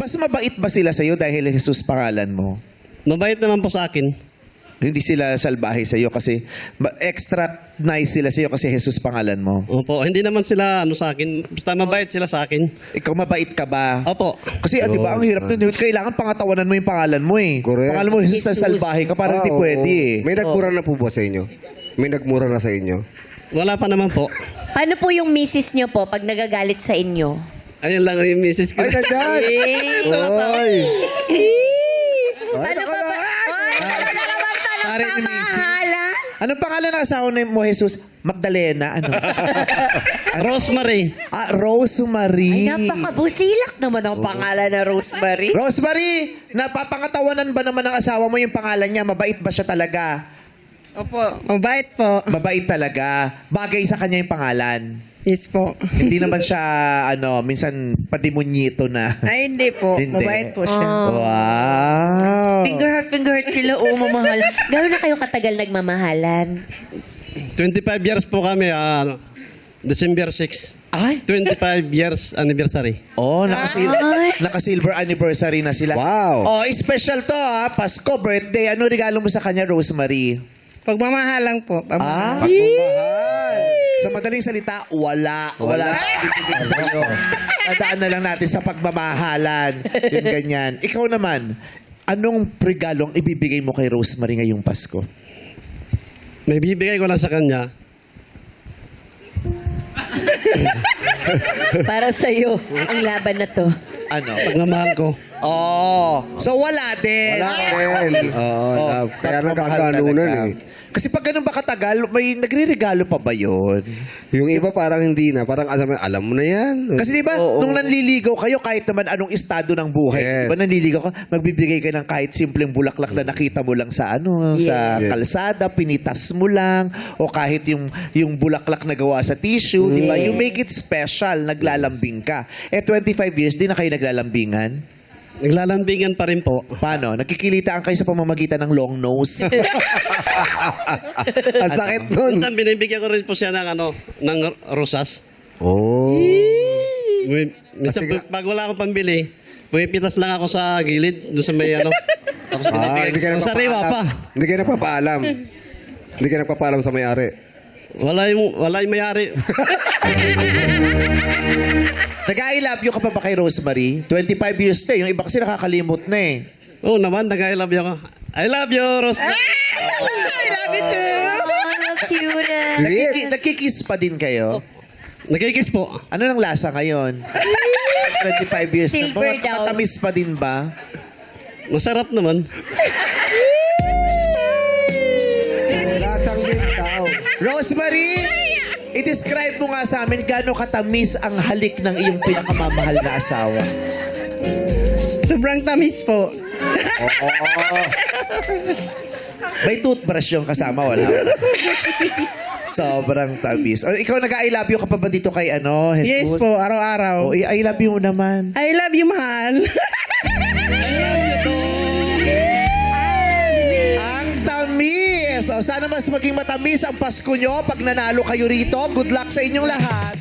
Mas mabait ba sila sa'yo dahil Jesus pangalan mo? Mabait naman po sa akin. Hindi sila salbahe sa'yo kasi extra nice sila sa'yo kasi Jesus pangalan mo. Opo, hindi naman sila sa akin. Basta mabait sila sa akin. Ikaw mabait ka ba? Opo. Kasi di ba ang hirap nun, kailangan pangatawanan mo yung pangalan mo eh. Correct. Pangalan mo Jesus na salbahe ka, parang hindi Oo. pwede eh. May nagmura na po ba sa inyo? May nagmura na sa inyo? Wala pa naman po. Paano po yung misis nyo po pag nagagalit sa inyo? Ayun lang yung misis ko. Ay, nandyan! Oy! Ano pa ba? Oy, talaga naman Pare tanong ni misis. pamahalan. Anong pangalan ng asawa mo, Jesus? Magdalena, ano? Rosemary. Rosemary. Ay, napakabusilak naman ang pangalan na Rosemary. Rosemary, napapangatawanan ba naman ng asawa mo yung pangalan niya? Mabait ba siya talaga? Opo, mabait po. Mabait talaga. Bagay sa kanya yung pangalan. Yes po. Hindi naman siya, minsan padimunyito na. Ay, hindi po. Hindi. Mabait po siya. Wow. Finger heart sila. Oh, mamahal. Gano'n na kayo katagal nagmamahalan? 25 years po kami. December 6. Ay, 25 years anniversary. oh, Ay. naka-silver anniversary na sila. Wow. Oh, special to ha. Pasko, birthday. Ano regalo mo sa kanya, Rosemary? Pagmamahalang po. Ah? Sa madaling salita, wala. Wala. Bibigay sa iyo. Tandaan na lang natin sa pagmamahalan. Yung ganyan. Ikaw naman, anong regalong ibibigay mo kay Rosemary ngayong Pasko? May bibigay ko lang sa kanya. Para sa'yo, ang laban na to. Ano? Pagmamahal ko. Oh, so wala din. Wala din. Oo, love. Kaya nagkaganunan eh. Kasi pag ganun ba katagal, may nagre-regalo pa ba yun? Yung iba parang hindi na. Parang alam mo na yan. Kasi di ba, nung nanliligaw kayo, kahit naman anong estado ng buhay, Yes. di ba nanliligaw ka, magbibigay ka ng kahit simpleng bulaklak na nakita mo lang sa sa Yes. kalsada, pinitas mo lang, o kahit yung bulaklak na gawa sa tissue, di ba? You make it special, naglalambing ka. 25 years, di na kayo naglalambingan? Naglalambingan pa rin po. Paano? Nagkikilitaan kayo sa pamamagitan ng long nose? Ang sakit nun. Minsan binibigyan ko rin po siya ng rosas. Oh. Minsan Kasi pag wala akong pambili, pumipitas lang ako sa gilid, doon sa may Tapos binibigay hindi ka ko. Sa sariwa pa. Hindi ka nagpapaalam. Hindi ka nagpapaalam sa may-ari. Wala yung mayari. Nag-I love you ka pa ba kay Rosemary? 25 years na. Yung iba kasi nakakalimot na eh. Oo naman, nag-I love you ako. I love you, Rosemary. I love you too. Oh, cute ah. Sweet. Nagkikiss pa din kayo? Nagkikis po. Ano nang lasa ngayon? 25 years na. Silver daw. Matamis pa din ba? Masarap naman. Lasang din tao. Rosemary, i-describe mo nga sa amin gaano katamis ang halik ng iyong pinakamamahal na asawa. Sobrang tamis po. May toothbrush yung kasama, wala. Sobrang tamis. O, ikaw nag-I love you ka pa ba dito kay Jesus? Yes po, araw-araw. O, I love you mo naman. I love you, mahal. Ang tamis! O, sana mas maging matamis ang Pasko nyo pag nanalo kayo rito. Good luck sa inyong lahat.